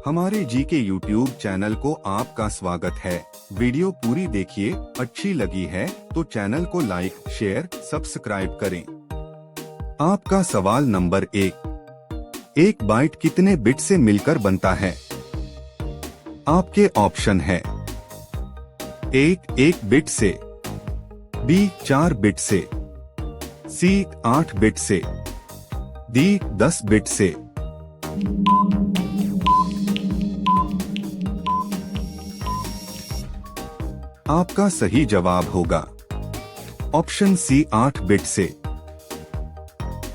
हमारे जी के YouTube channel को आपका स्वागत है। वीडियो पूरी देखिए, अच्छी लगी है तो चैनल को लाइक, शेयर, सब्सक्राइब करें। आपका सवाल नंबर 1 बाइट कितने बिट से मिलकर बनता है? आपके ऑप्शन है एक बिट से, बी 4 बिट से, सी 8 बिट से, डी 10 बिट से। आपका सही जवाब होगा ऑप्शन सी 8 बिट से।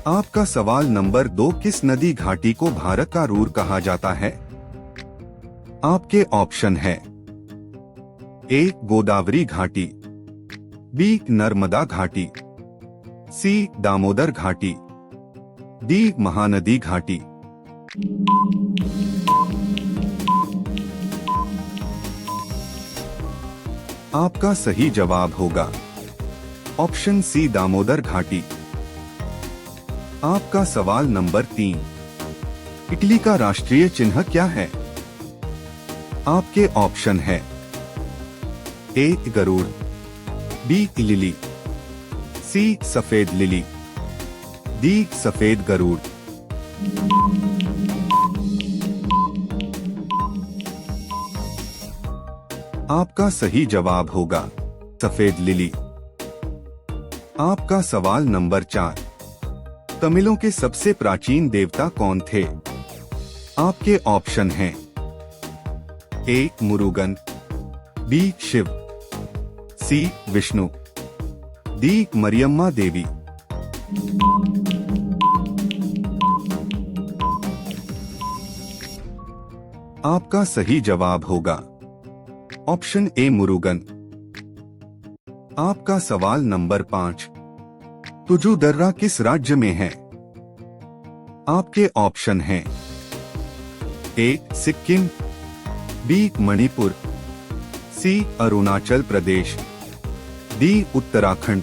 आपका सवाल नंबर 2 किस नदी घाटी को भारत का रूर कहा जाता है? आपके ऑप्शन है ए गोदावरी घाटी, बी नर्मदा घाटी, सी दामोदर घाटी, डी महानदी घाटी। आपका सही जवाब होगा ऑप्शन सी दामोदर घाटी। आपका सवाल नंबर 3 इटली का राष्ट्रीय चिन्ह क्या है? आपके ऑप्शन है ए गरुड़, बी लिली, सी सफेद लिली, डी सफेद गरुड़। आपका सही जवाब होगा सफेद लिली। आपका सवाल नंबर 4 तमिलों के सबसे प्राचीन देवता कौन थे? आपके ऑप्शन हैं ए मुरुगन, बी शिव, सी विष्णु, डी मरियम्मा देवी। आपका सही जवाब होगा ऑप्शन ए मुरुगन। आपका सवाल नंबर 5 तुजु दर्रा किस राज्य में है? आपके ऑप्शन हैं ए सिक्किम, बी मणिपुर, सी अरुणाचल प्रदेश, डी उत्तराखंड।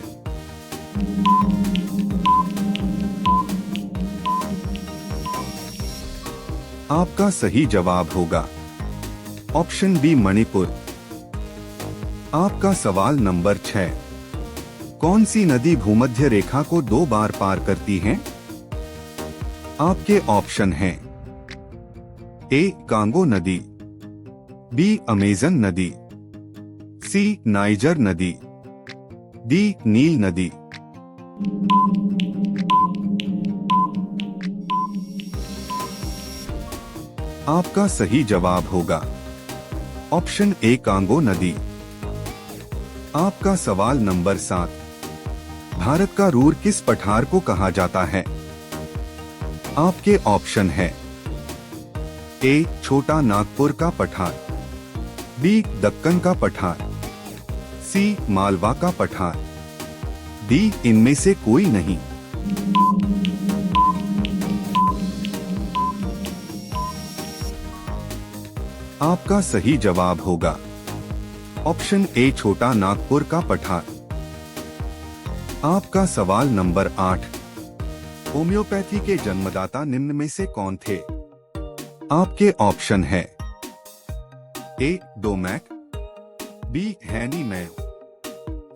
आपका सही जवाब होगा ऑप्शन बी मणिपुर। आपका सवाल नंबर 6 कौन सी नदी भूमध्य रेखा को 2 बार पार करती है? आपके ऑप्शन हैं ए कांगो नदी, बी अमेजन नदी, सी नाइजर नदी, डी नील नदी। आपका सही जवाब होगा ऑप्शन ए कांगो नदी। आपका सवाल नंबर 7 भारत का रूर किस पठार को कहा जाता है? आपके ऑप्शन है ए छोटा नागपुर का पठार, बी दक्कन का पठार, सी मालवा का पठार, डी इनमें से कोई नहीं। आपका सही जवाब होगा ऑप्शन ए छोटा नागपुर का पठार। आपका सवाल नंबर 8 होम्योपैथी के जन्मदाता निम्न में से कौन थे? आपके ऑप्शन है ए डोमैक, बी हैनी मै,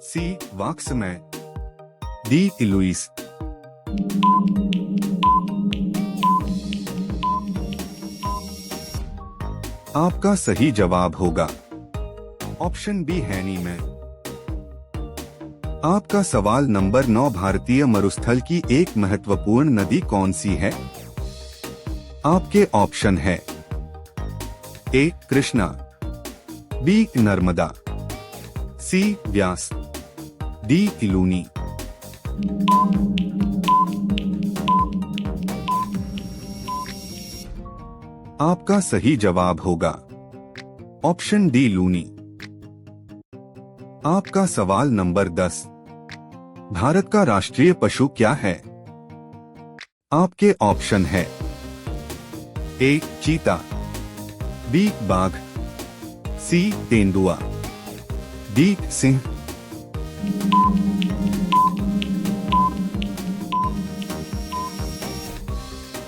सी वाक्समै, डी लुईस। आपका सही जवाब होगा ऑप्शन बी हैनी मै। आपका सवाल नंबर 9 भारतीय मरुस्थल की एक महत्वपूर्ण नदी कौन सी है? आपके ऑप्शन है ए कृष्णा, बी नर्मदा, सी व्यास, डी लूनी। आपका सही जवाब होगा ऑप्शन डी लूनी। आपका सवाल नंबर 10 भारत का राष्ट्रीय पशु क्या है? आपके ऑप्शन है ए चीता, बी बाघ, सी तेंदुआ, डी सिंह।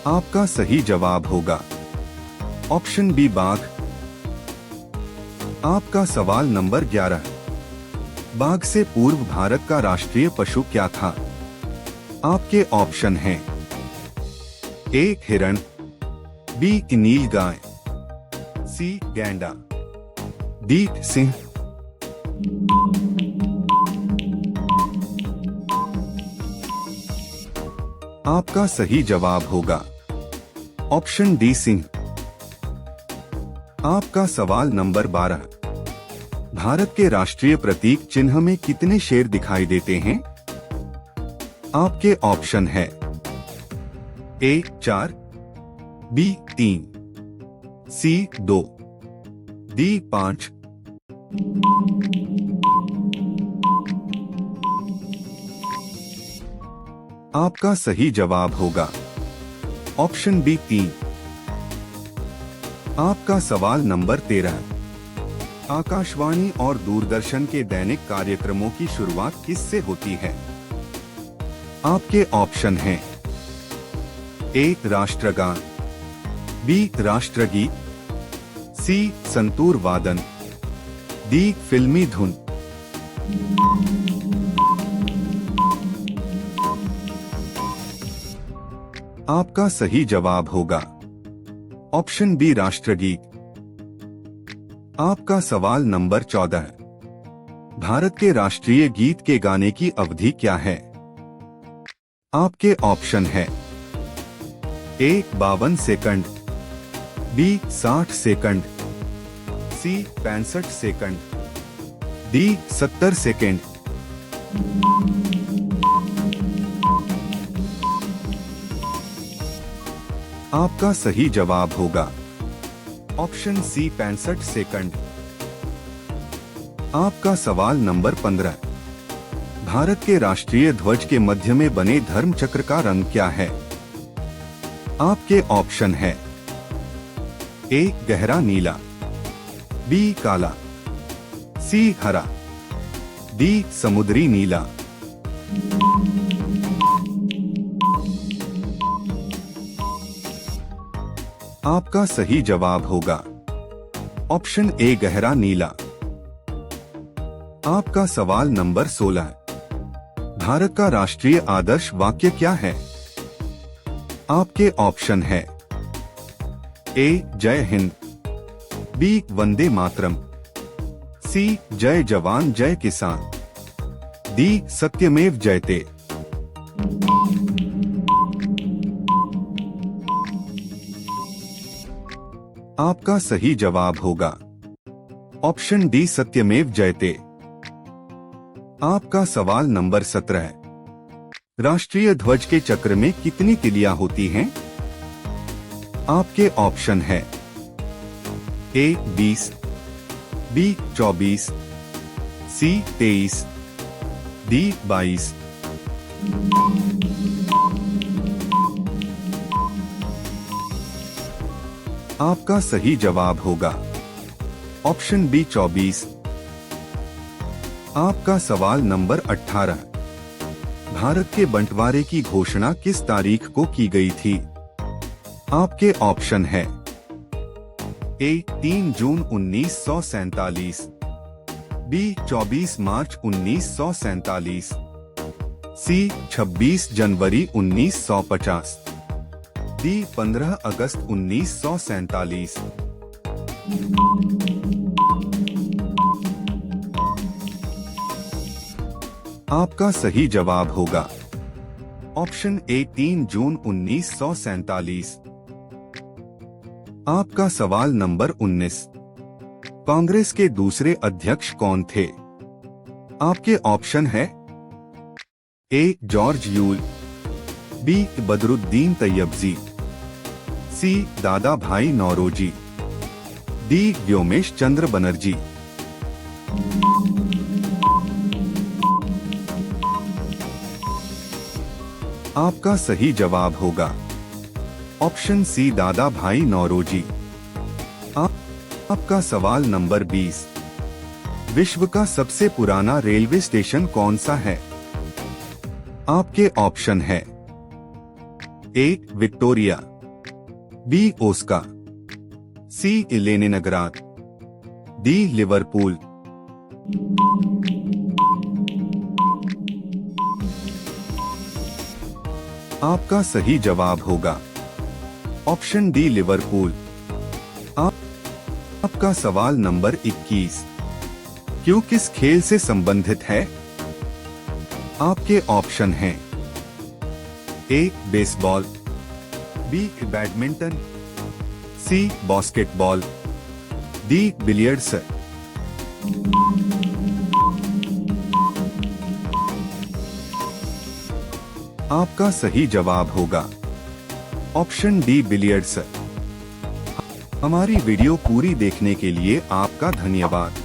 आपका सही जवाब होगा ऑप्शन बी बाघ। आपका सवाल नंबर 11। बाघ से पूर्व भारत का राष्ट्रीय पशु क्या था? आपके ऑप्शन हैं ए हिरण, बी नीलगाय, सी गैंडा, डी सिंह। आपका सही जवाब होगा ऑप्शन डी सिंह। आपका सवाल नंबर 12। भारत के राष्ट्रीय प्रतीक चिन्ह में कितने शेर दिखाई देते हैं? आपके ऑप्शन है ए 4, बी 3, सी 2, डी 5। आपका सही जवाब होगा ऑप्शन बी 3। आपका सवाल नंबर 13। आकाशवाणी और दूरदर्शन के दैनिक कार्यक्रमों की शुरुआत किससे होती है? आपके ऑप्शन हैं ए राष्ट्रगान, बी राष्ट्रगीत, सी संतूर वादन, डी फिल्मी धुन। आपका सही जवाब होगा ऑप्शन बी राष्ट्रगीत। आपका सवाल नंबर 14। भारत के राष्ट्रीय गीत के गाने की अवधि क्या है? आपके ऑप्शन है ए 52 सेकंड, बी 60 सेकंड, सी 65 सेकंड, डी 70 सेकंड। आपका सही जवाब होगा ऑप्शन सी 65 सेकंड। आपका सवाल नंबर 15। भारत के राष्ट्रीय ध्वज के मध्य में बने धर्म चक्र का रंग क्या है? आपके ऑप्शन है ए गहरा नीला, बी काला, सी हरा, डी समुद्री नीला। आपका सही जवाब होगा ऑप्शन ए गहरा नीला। आपका सवाल नंबर 16। भारत का राष्ट्रीय आदर्श वाक्य क्या है? आपके ऑप्शन है ए जय हिंद, बी वंदे मातरम, सी जय जवान जय किसान, डी सत्यमेव जयते। आपका सही जवाब होगा ऑप्शन डी सत्यमेव जयते। आपका सवाल नंबर 17। राष्ट्रीय ध्वज के चक्र में कितनी तिलियां होती हैं? आपके ऑप्शन है ए 20, बी 24, सी 23, डी 22। आपका सही जवाब होगा ऑप्शन बी 24। आपका सवाल नंबर 18। भारत के बंटवारे की घोषणा किस तारीख को की गई थी? आपके ऑप्शन है ए 3 जून 1947, बी 24 मार्च 1947, सी 26 जनवरी 1950, डी 15 अगस्त 1947। आपका सही जवाब होगा ऑप्शन ए 3 जून 1947। आपका सवाल नंबर 19। कांग्रेस के दूसरे अध्यक्ष कौन थे? आपके ऑप्शन है A George Yule, B Badruddin Tyabji, C Dadabhai Naoroji, D Womesh Chunder Bonnerjee. आपका सही जवाब होगा option C Dadabhai Naoroji. आपका सवाल नंबर 20। विश्व का सबसे पुराना रेलवे स्टेशन कौन सा है? आपके ऑप्शन है ए विक्टोरिया, बी ओस्का, सी लेनिनग्राद, डी लिवरपूल। आपका सही जवाब होगा ऑप्शन डी लिवरपूल। आपका सवाल नंबर 21 क्यों किस खेल से संबंधित है? आपके ऑप्शन हैं ए बेसबॉल, बी बैडमिंटन, सी बास्केटबॉल, डी बिलियर्ड्स। आपका सही जवाब होगा ऑप्शन डी बिलियर्ड्स। हमारी वीडियो पूरी देखने के लिए आपका धन्यवाद।